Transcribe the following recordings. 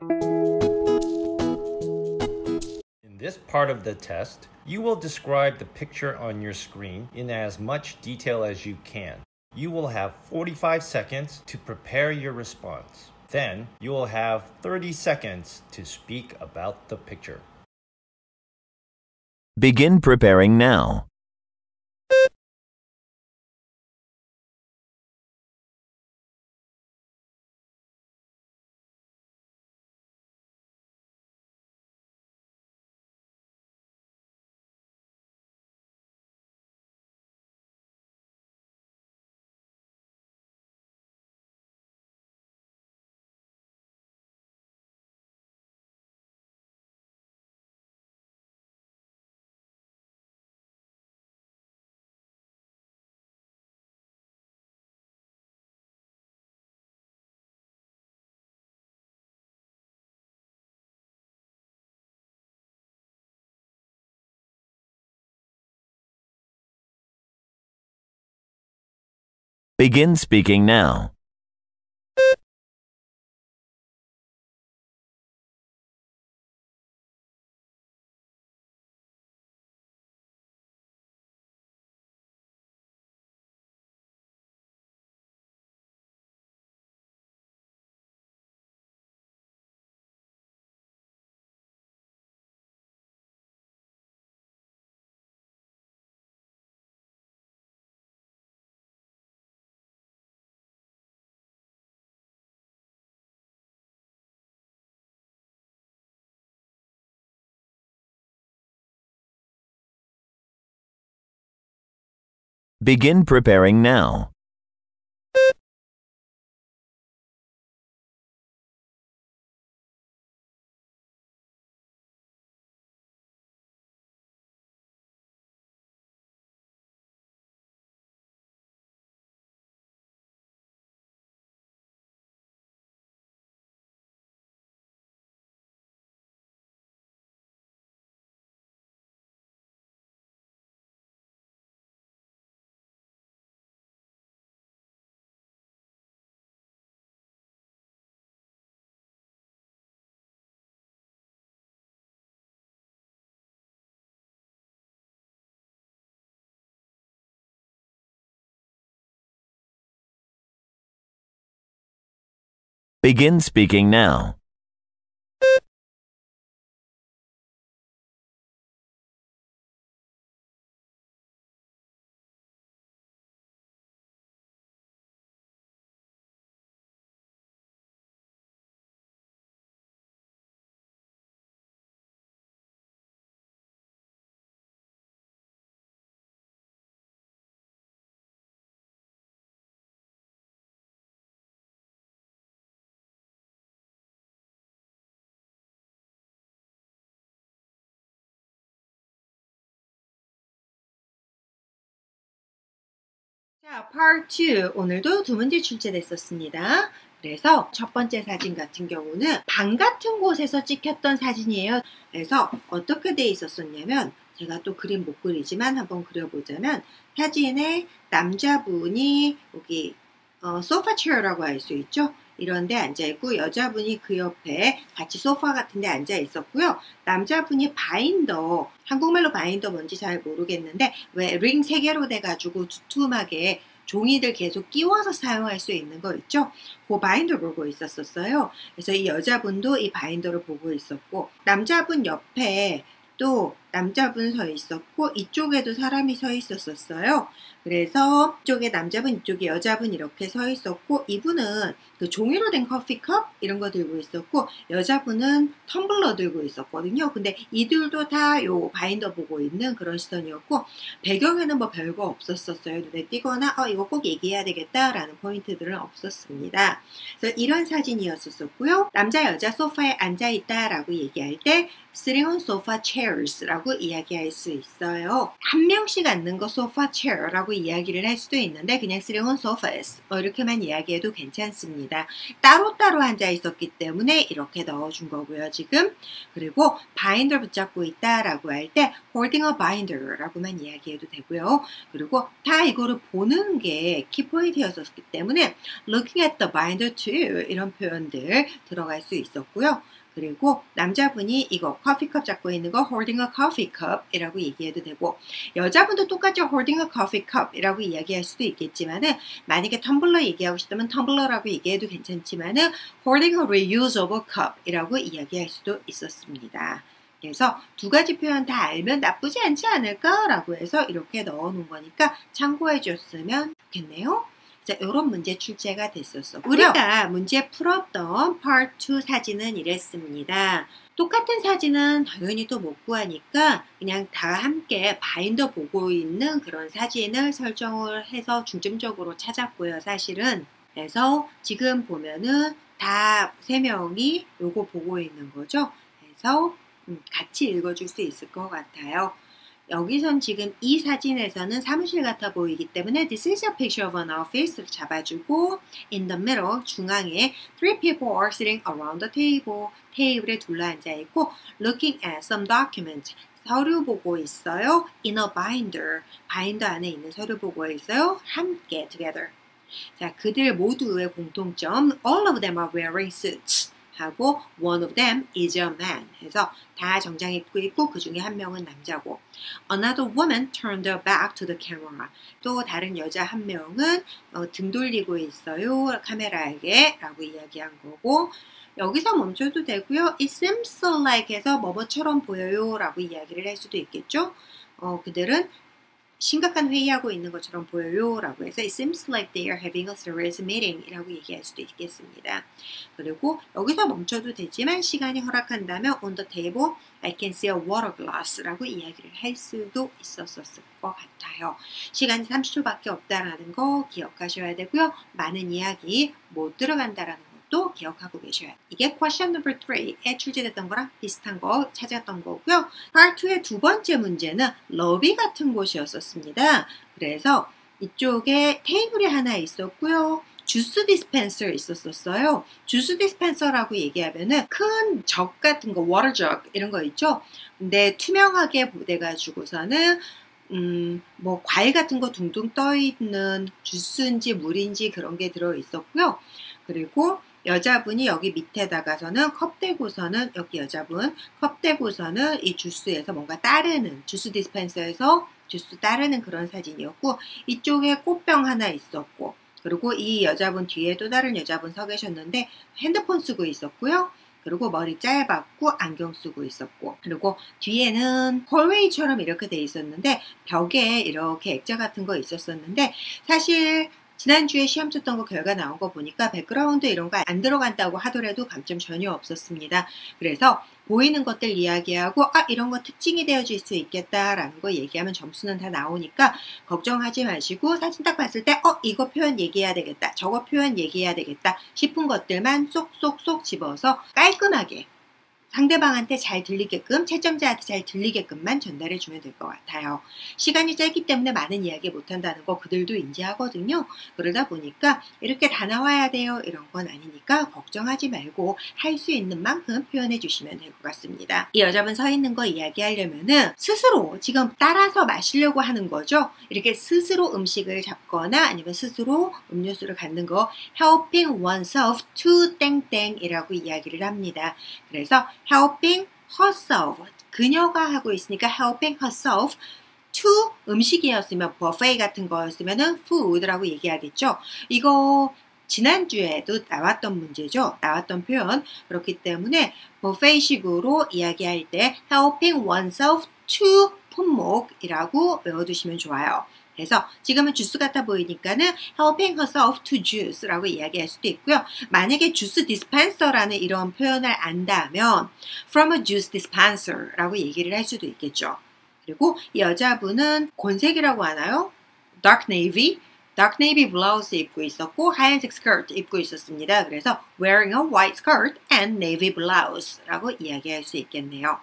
In this part of the test, you will describe the picture on your screen in as much detail as you can. You will have 45 seconds to prepare your response. Then, you will have 30 seconds to speak about the picture. Begin preparing now. Begin speaking now. Begin preparing now. Begin speaking now. 자, Part 2. 오늘도 두 문제 출제됐었습니다. 그래서 첫 번째 사진 같은 경우는 방 같은 곳에서 찍혔던 사진이에요. 그래서 어떻게 돼 있었었냐면 제가 또 그림 못 그리지만 한번 그려보자면 사진에 남자분이 여기 소파 체어라고 할 수 있죠. 이런 데 앉아있고 여자분이 그 옆에 같이 소파 같은 데 앉아 있었고요. 남자분이 바인더, 한국말로 바인더 뭔지 잘 모르겠는데 왜 링 3개로 돼가지고 두툼하게 종이들 계속 끼워서 사용할 수 있는 거 있죠? 그 바인더 보고 있었어요. 그래서 이 여자분도 이 바인더를 보고 있었고 남자분 옆에 또 남자분 서 있었고 이쪽에도 사람이 서 있었어요. 그래서 이쪽에 남자분, 이쪽에 여자분 이렇게 서 있었고 이분은 그 종이로 된 커피컵 이런 거 들고 있었고 여자분은 텀블러 들고 있었거든요. 근데 이들도 다 요 바인더 보고 있는 그런 시선이었고 배경에는 뭐 별거 없었어요. 눈에 띄거나 이거 꼭 얘기해야 되겠다라는 포인트들은 없었습니다. 그래서 이런 사진이었었고요. 남자 여자 소파에 앉아있다라고 얘기할 때 sitting on sofa chairs라고 라고 이야기할 수 있어요. 한 명씩 앉는 거 sofa chair 라고 이야기를 할 수도 있는데 그냥 쓰려면 sofas 이렇게만 이야기해도 괜찮습니다. 따로따로 앉아 있었기 때문에 이렇게 넣어준 거고요, 지금. 그리고 binder 붙잡고 있다 라고 할 때 holding a binder 라고만 이야기해도 되고요. 그리고 다 이거를 보는 게 키포인트였었기 때문에 looking at the binder too 이런 표현들 들어갈 수 있었고요. 그리고 남자분이 이거 커피컵 잡고 있는 거 holding a coffee cup 이라고 얘기해도 되고 여자분도 똑같이 holding a coffee cup 이라고 이야기할 수도 있겠지만은 만약에 텀블러 얘기하고 싶다면 텀블러라고 얘기해도 괜찮지만은 holding a reusable cup 이라고 이야기할 수도 있었습니다. 그래서 두 가지 표현 다 알면 나쁘지 않지 않을까 라고 해서 이렇게 넣어 놓은 거니까 참고해 줬으면 좋겠네요. 자, 이런 문제 출제가 됐었어요. 우리가 문제 풀었던 Part 2 사진은 이랬습니다. 똑같은 사진은 당연히 또 못 구하니까 그냥 다 함께 바인더 보고 있는 그런 사진을 설정을 해서 중점적으로 찾았고요, 사실은. 그래서 지금 보면은 다 세 명이 요거 보고 있는 거죠. 그래서 같이 읽어줄 수 있을 것 같아요. 여기선 지금 이 사진에서는 사무실 같아 보이기 때문에 This is a picture of an office를 잡아주고 In the middle, 중앙에 Three people are sitting around the table. 테이블에 둘러앉아 있고 Looking at some document. 서류 보고 있어요. In a binder. 바인더 안에 있는 서류 보고 있어요. 함께 together. 자, 그들 모두의 공통점 All of them are wearing suits. 하고 one of them is a man 해서 다 정장 입고 있고 그 중에 한 명은 남자고 Another woman turned her back to the camera. 또 다른 여자 한 명은 등 돌리고 있어요. 카메라에게 라고 이야기한 거고 여기서 멈춰도 되고요. It seems like 해서 뭐뭐처럼 보여요 라고 이야기를 할 수도 있겠죠. 그들은 심각한 회의하고 있는 것처럼 보여요 라고 해서 It seems like they are having a serious meeting 이라고 얘기할 수도 있겠습니다. 그리고 여기서 멈춰도 되지만 시간이 허락한다면 On the table, I can see a water glass 라고 이야기를 할 수도 있었을 것 같아요. 시간이 30초밖에 없다라는 거 기억하셔야 되고요. 많은 이야기 못 들어간다라는 또 기억하고 계셔야 돼요. 이게 question number 3에 출제됐던 거랑 비슷한 거 찾았던 거고요. part 2의 두 번째 문제는 러비 같은 곳이었었습니다. 그래서 이쪽에 테이블이 하나 있었고요. 주스 디스펜서 있었어요. 주스 디스펜서라고 얘기하면은 큰 적 같은 거, 워터 적 이런 거 있죠. 근데 투명하게 돼가지고서는 뭐 과일 같은 거 둥둥 떠 있는 주스인지 물인지 그런 게 들어 있었고요. 그리고 여자분이 여기 밑에다가서는 컵 대고서는 여기 여자분 컵 대고서는 이 주스에서 뭔가 따르는 주스 디스펜서에서 주스 따르는 그런 사진이었고 이쪽에 꽃병 하나 있었고 그리고 이 여자분 뒤에 또 다른 여자분 서 계셨는데 핸드폰 쓰고 있었고요. 그리고 머리 짧았고 안경 쓰고 있었고 그리고 뒤에는 홀웨이처럼 이렇게 돼 있었는데 벽에 이렇게 액자 같은 거 있었었는데 사실 지난주에 시험 쳤던 거 결과 나온 거 보니까 백그라운드 이런 거 안 들어간다고 하더라도 감점 전혀 없었습니다. 그래서 보이는 것들 이야기하고 이런 거 특징이 되어질 수 있겠다라는 거 얘기하면 점수는 다 나오니까 걱정하지 마시고 사진 딱 봤을 때 이거 표현 얘기해야 되겠다. 저거 표현 얘기해야 되겠다 싶은 것들만 쏙쏙쏙 집어서 깔끔하게 상대방한테 잘 들리게끔 채점자한테 잘 들리게끔만 전달해 주면 될 것 같아요. 시간이 짧기 때문에 많은 이야기 못한다는 거 그들도 인지하거든요. 그러다 보니까 이렇게 다 나와야 돼요 이런 건 아니니까 걱정하지 말고 할 수 있는 만큼 표현해 주시면 될 것 같습니다. 이 여자분 서 있는 거 이야기하려면은 스스로 지금 따라서 마시려고 하는 거죠. 이렇게 스스로 음식을 잡거나 아니면 스스로 음료수를 갖는 거 helping oneself to 땡땡이라고 이야기를 합니다. 그래서 helping herself 그녀가 하고 있으니까 helping herself to 음식이었으면 buffet 같은 거였으면 food라고 얘기하겠죠. 이거 지난주에도 나왔던 문제죠. 나왔던 표현. 그렇기 때문에 buffet식으로 이야기할 때 helping oneself to 품목이라고 외워두시면 좋아요. 그래서 지금은 주스 같아 보이니까는 helping herself to juice라고 이야기할 수도 있고요. 만약에 주스 dispenser라는 이런 표현을 안다면 from a juice dispenser라고 얘기를 할 수도 있겠죠. 그리고 이 여자분은 곤색이라고 하나요? dark navy 블라우스 입고 있었고 하얀색 스커트 입고 있었습니다. 그래서 wearing a white skirt and navy blouse라고 이야기할 수 있겠네요.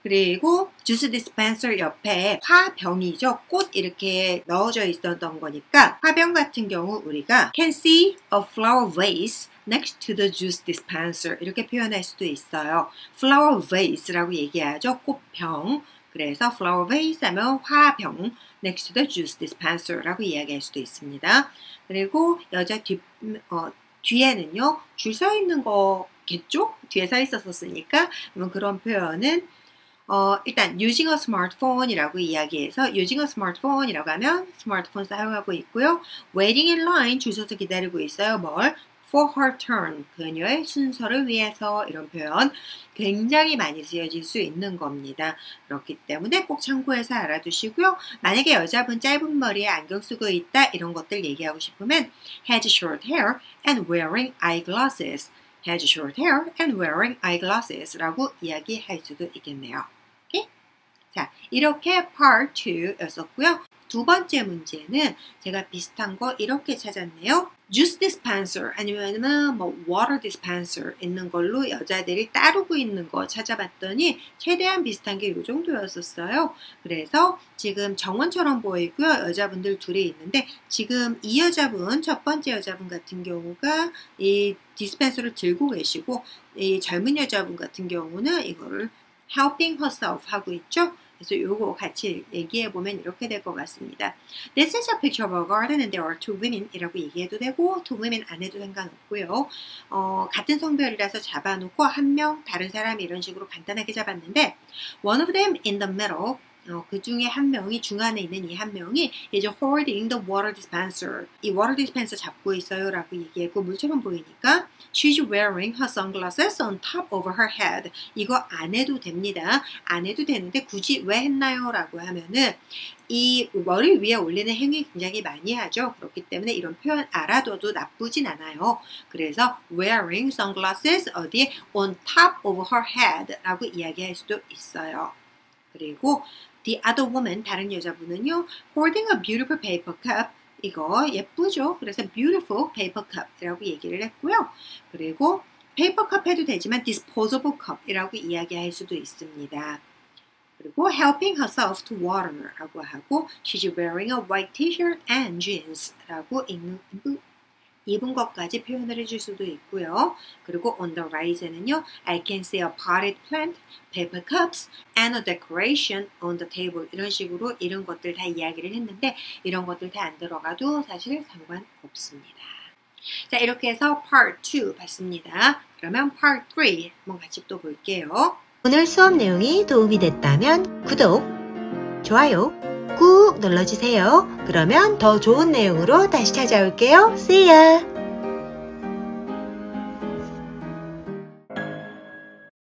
그리고 주스 디스펜서 옆에 화병이죠. 꽃 이렇게 넣어져 있었던 거니까 화병 같은 경우 우리가 can see a flower vase next to the juice dispenser 이렇게 표현할 수도 있어요. flower vase라고 얘기하죠. 꽃병. 그래서 flower vase 하면 화병 next to the juice dispenser라고 이야기할 수도 있습니다. 그리고 여자 뒤에는요. 줄 서 있는 거겠죠? 뒤에 서 있었으니까 그런 표현은 일단 using a smartphone이라고 이야기해서 using a smartphone이라고 하면 스마트폰 사용하고 있고요. waiting in line 줄 서서 기다리고 있어요. 뭘? for her turn 그녀의 순서를 위해서 이런 표현 굉장히 많이 쓰여질 수 있는 겁니다. 그렇기 때문에 꼭 참고해서 알아두시고요. 만약에 여자분 짧은 머리에 안경 쓰고 있다 이런 것들 얘기하고 싶으면 has short hair and wearing eyeglasses has short hair and wearing eyeglasses 라고 이야기할 수도 있겠네요. 오케이? 자, 이렇게 part 2였었고요. 두 번째 문제는 제가 비슷한 거 이렇게 찾았네요. juice dispenser 아니면 뭐 water dispenser 있는 걸로 여자들이 따르고 있는 거 찾아봤더니 최대한 비슷한 게 이 정도였었어요. 그래서 지금 정원처럼 보이고요. 여자분들 둘이 있는데 지금 이 여자분, 첫 번째 여자분 같은 경우가 이 디스펜서를 들고 계시고 이 젊은 여자분 같은 경우는 이거를 helping herself 하고 있죠. 그래서 요거 같이 얘기해보면 이렇게 될 것 같습니다. This is a picture of a garden and there are two women 이라고 얘기해도 되고 two women 안 해도 상관없고요. 같은 성별이라서 잡아놓고 한 명 다른 사람이 이런 식으로 간단하게 잡았는데 one of them in the middle 그 중에 한 명이 중간에 있는 이 한 명이 이제 holding the water dispenser 이 water dispenser 잡고 있어요 라고 얘기했고 물처럼 보이니까 she's wearing her sunglasses on top of her head 이거 안 해도 됩니다. 안 해도 되는데 굳이 왜 했나요? 라고 하면은 이 머리 위에 올리는 행위 굉장히 많이 하죠. 그렇기 때문에 이런 표현 알아둬도 나쁘진 않아요. 그래서 wearing sunglasses 어디에 on top of her head 라고 이야기할 수도 있어요. 그리고 the other woman, 다른 여자분은요, holding a beautiful paper cup. 이거 예쁘죠? 그래서 beautiful paper cup이라고 얘기를 했고요. 그리고 paper cup 해도 되지만 disposable cup이라고 이야기할 수도 있습니다. 그리고 helping herself to water라고 하고 she's wearing a white t-shirt and jeans라고 입은 것까지 표현을 해줄 수도 있고요. 그리고 on the right에는요. I can see a potted plant, paper cups, and a decoration on the table. 이런 식으로 이런 것들 다 이야기를 했는데 이런 것들 다 안 들어가도 사실 상관없습니다. 자, 이렇게 해서 part 2 봤습니다. 그러면 part 3 한번 같이 또 볼게요. 오늘 수업 내용이 도움이 됐다면 구독, 좋아요 꾹 눌러주세요. 그러면 더 좋은 내용으로 다시 찾아올게요. See ya!